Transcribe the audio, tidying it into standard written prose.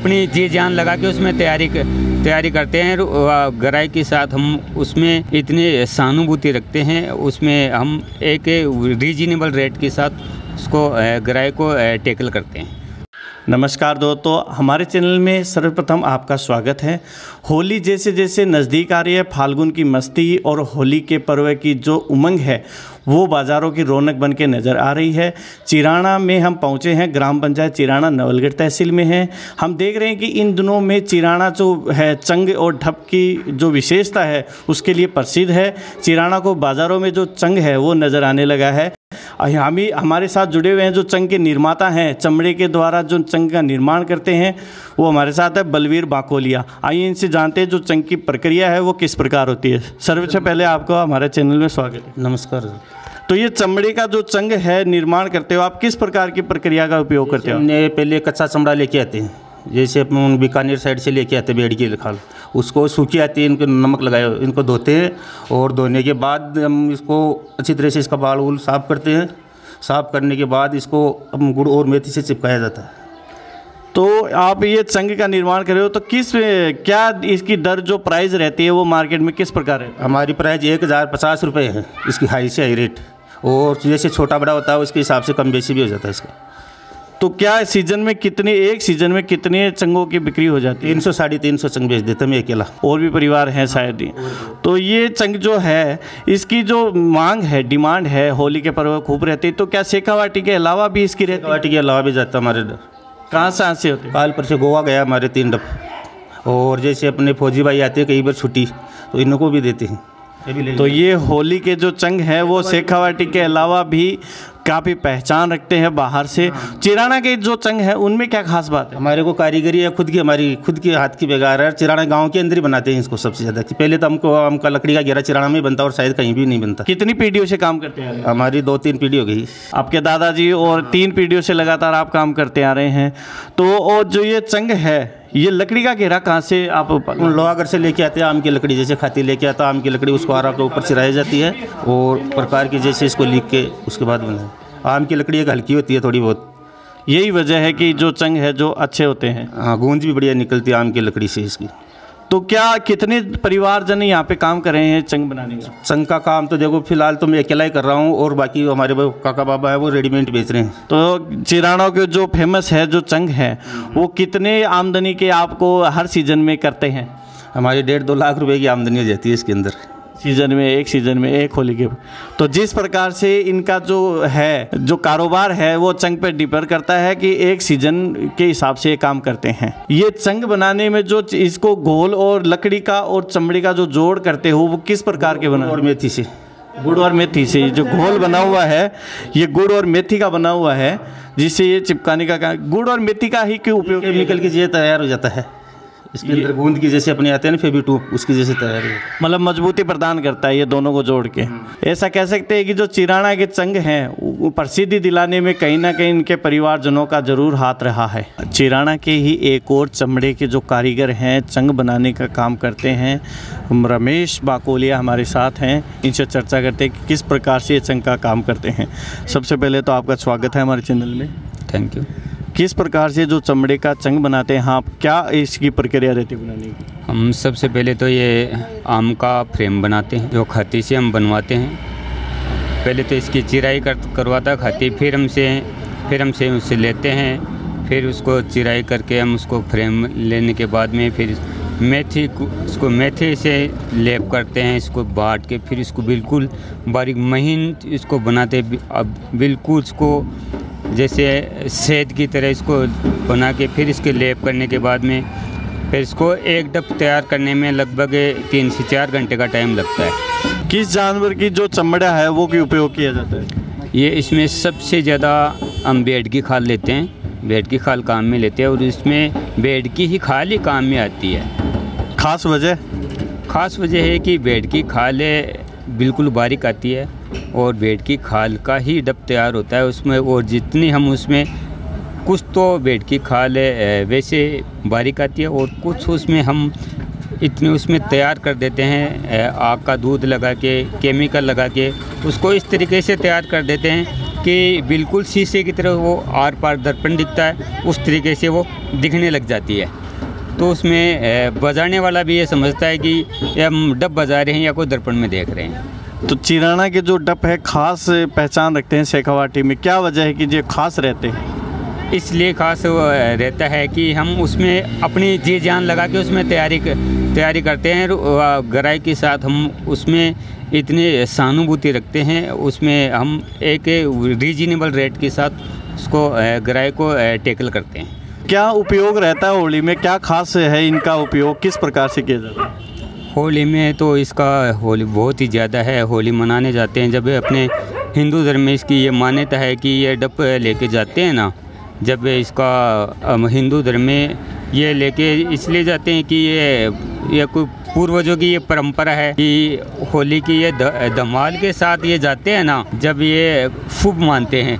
अपनी जी जान लगा के उसमें तैयारी करते हैं। गहराई के साथ हम उसमें इतनी सहानुभूति रखते हैं, उसमें हम एक रीजनेबल रेट के साथ उसको गहराई को टैकल करते हैं। नमस्कार दोस्तों, हमारे चैनल में सर्वप्रथम आपका स्वागत है। होली जैसे जैसे नज़दीक आ रही है, फाल्गुन की मस्ती और होली के पर्व की जो उमंग है वो बाज़ारों की रौनक बन के नज़र आ रही है। चिराना में हम पहुंचे हैं, ग्राम पंचायत चिराना नवलगढ़ तहसील में है। हम देख रहे हैं कि इन दिनों में चिराना जो है चंग और ढप की जो विशेषता है उसके लिए प्रसिद्ध है। चिराना को बाज़ारों में जो चंग है वो नज़र आने लगा है। हम ही हमारे साथ जुड़े हुए हैं जो चंग के निर्माता हैं, चमड़े के द्वारा जो चंग का निर्माण करते हैं, वो हमारे साथ है बलवीर बाकोलिया। आइए इनसे जानते हैं जो चंग की प्रक्रिया है वो किस प्रकार होती है। सबसे पहले आपको हमारे चैनल में स्वागत है। नमस्कार। तो ये चमड़े का जो चंग है निर्माण करते हो आप, किस प्रकार की प्रक्रिया का उपयोग करते हो? हमने पहले कच्चा चमड़ा लेके आते हैं, जैसे अपन बीकानेर साइड से लेके आते हैं बेड़ की खाल, उसको सूखी आती है, इनको नमक लगाए इनको धोते हैं और धोने के बाद हम इसको अच्छी तरह से इसका बाल वूल साफ़ करते हैं। साफ़ करने के बाद इसको हम गुड़ और मेथी से चिपकाया जाता है। तो आप ये चंग का निर्माण कर रहे हो तो क्या इसकी दर जो प्राइस रहती है वो मार्केट में किस प्रकार है? हमारी प्राइस 1050 रुपये है, इसकी हाई से हाई रेट, और जैसे छोटा बड़ा होता है उसके हिसाब से कम बेसी भी हो जाता है इसका। तो क्या एक सीज़न में कितने चंगों की बिक्री हो जाती है? 300 साढ़े 300 चंग बेच देते हैं अकेला, और भी परिवार हैं शायद ही। तो ये चंग जो है इसकी जो मांग है, डिमांड है, होली के पर्व खूब रहती है, तो क्या शेखावाटी के अलावा भी इसकी रहती है? शेखावाटी के अलावा भी जाता है हमारे। कहाँ से होते हैं? कालपुर से गोवा गया हमारे 3 डब, और जैसे अपने फौजी भाई आते हैं कई बार छुट्टी तो इनको भी देते हैं। तो ये होली के जो चंग है वो शेखावाटी के अलावा भी काफ़ी पहचान रखते हैं बाहर से। चिराना के जो चंग है उनमें क्या खास बात है? हमारे को कारीगरी है हमारी खुद की हाथ की बेगार है। चिराना गांव के अंदर ही बनाते हैं इसको सबसे ज़्यादा। पहले तो हमका लकड़ी का घेरा चिराना में बनता और शायद कहीं भी नहीं बनता। कितनी पीढ़ियों से काम करते हैं? हमारी 2-3 पीढ़ी हो गई। आपके दादाजी और 3 पीढ़ियों से लगातार आप काम करते आ रहे हैं। तो और जो ये चंग है, ये लकड़ी का घेरा कहाँ से आप? लोहागढ़ से लेके आते हैं। आम की लकड़ी जैसे खाती लेके आता, आम की लकड़ी उसको आरा के ऊपर चिराई जाती है और प्रकार की जैसे इसको लिख के उसके बाद बनाए। आम की लकड़ी एक हल्की होती है थोड़ी बहुत, यही वजह है कि जो चंग है जो अच्छे होते हैं। हाँ, गूंज भी बढ़िया निकलती है आम की लकड़ी से इसकी। तो क्या कितने परिवारजन यहाँ पे काम कर रहे हैं चंग बनाने का? चंग का काम तो देखो फिलहाल तो मैं अकेला ही कर रहा हूँ, और बाकी हमारे काका बाबा है वो रेडीमेड बेच रहे हैं। तो चिराना के जो फेमस है जो चंग है वो कितने आमदनी के आपको हर सीजन में करते हैं? हमारी 1.5-2 लाख रुपए की आमदनी हो जाती है इसके अंदर एक सीज़न में एक होली के। तो जिस प्रकार से इनका जो कारोबार है वो चंग पे डिपेंड करता है कि एक सीज़न के हिसाब से ये काम करते हैं। ये चंग बनाने में जो इसको घोल और लकड़ी का और चमड़ी का जो जोड़ करते हो वो किस प्रकार के बना? और मेथी से। गुड़ और मेथी से जो घोल बना हुआ है ये गुड़ और मेथी का बना हुआ है, जिससे ये चिपकाने का गुड़ और मेथी का ही क्यों उपयोग? केमिकल की जैसे तैयार हो जाता है इसके अंदर, गूंद की जैसे अपने आते हैं ना फेविटूब, उसकी जैसे तैयार है। मतलब मजबूती प्रदान करता है ये दोनों को जोड़ के। ऐसा कह सकते हैं कि जो चिराना के चंग हैं वो प्रसिद्धि दिलाने में कहीं ना कहीं इनके परिवारजनों का जरूर हाथ रहा है। चिराना के ही एक और चमड़े के जो कारीगर हैं, चंग बनाने का काम करते हैं, रमेश बाकोलिया हमारे साथ हैं। इनसे चर्चा करते हैं कि किस प्रकार से ये चंग का काम करते हैं। सबसे पहले तो आपका स्वागत है हमारे चैनल में। Thank you. किस प्रकार से जो चमड़े का चंग बनाते हैं आप, क्या इसकी प्रक्रिया रहती है बनाने की? हम सबसे पहले तो ये आम का फ्रेम बनाते हैं, जो खाती से हम बनवाते हैं। पहले तो इसकी चिराई करवाता खाती, फिर हमसे उससे लेते हैं, फिर उसको चिराई करके हम उसको फ्रेम लेने के बाद में फिर मेथी से लेप करते हैं, इसको बांट के फिर इसको बिल्कुल बारीक महीन इसको बनाते, अब बिल्कुल इसको जैसे सेद की तरह इसको बना के फिर इसके लेप करने के बाद में फिर इसको एक डब तैयार करने में लगभग 3 से 4 घंटे का टाइम लगता है। किस जानवर की जो चमड़ा है वो क्यों उपयोग किया जाता है? ये इसमें सबसे ज़्यादा हम भेड़ की खाल लेते हैं, भेड़ की खाल काम में लेते हैं, और इसमें भेड़ की ही खाल ही काम में आती है। खास वजह है कि भेड़ की खाल बिल्कुल बारीक आती है और भेड़ की खाल का ही डब तैयार होता है उसमें, और जितनी हम उसमें कुछ तो भेड़ की खाल वैसे बारीक आती है और कुछ उसमें हम इतने उसमें तैयार कर देते हैं, आग का दूध लगा के केमिकल लगा के उसको इस तरीके से तैयार कर देते हैं कि बिल्कुल शीशे की तरह वो आर पार दर्पण दिखता है, उस तरीके से वो दिखने लग जाती है। तो उसमें बजाने वाला भी ये समझता है कि ये हम डप बजा रहे हैं या कोई दर्पण में देख रहे हैं। तो चिराना के जो डप है खास पहचान रखते हैं शेखावाटी में, क्या वजह है कि ये खास रहते हैं? इसलिए खास रहता है कि हम उसमें अपनी जी जान लगा के उसमें तैयारी करते हैं। गहराई के साथ हम उसमें इतनी सहानुभूति रखते हैं, उसमें हम एक रीजनेबल रेट के साथ उसको गहराई को टैकल करते हैं। क्या उपयोग रहता है होली में, क्या खास है इनका उपयोग, किस प्रकार से किया जाता है? होली में तो इसका होली बहुत ही ज़्यादा है। होली मनाने जाते हैं जब अपने हिंदू धर्म में इसकी ये मान्यता है कि ये डप लेके जाते हैं ना, जब इसका हिंदू धर्म में ये लेके इसलिए जाते हैं कि ये कोई पूर्वजों की ये परंपरा है कि होली की ये धमाल के साथ ये जाते हैं ना, जब ये शुभ मानते हैं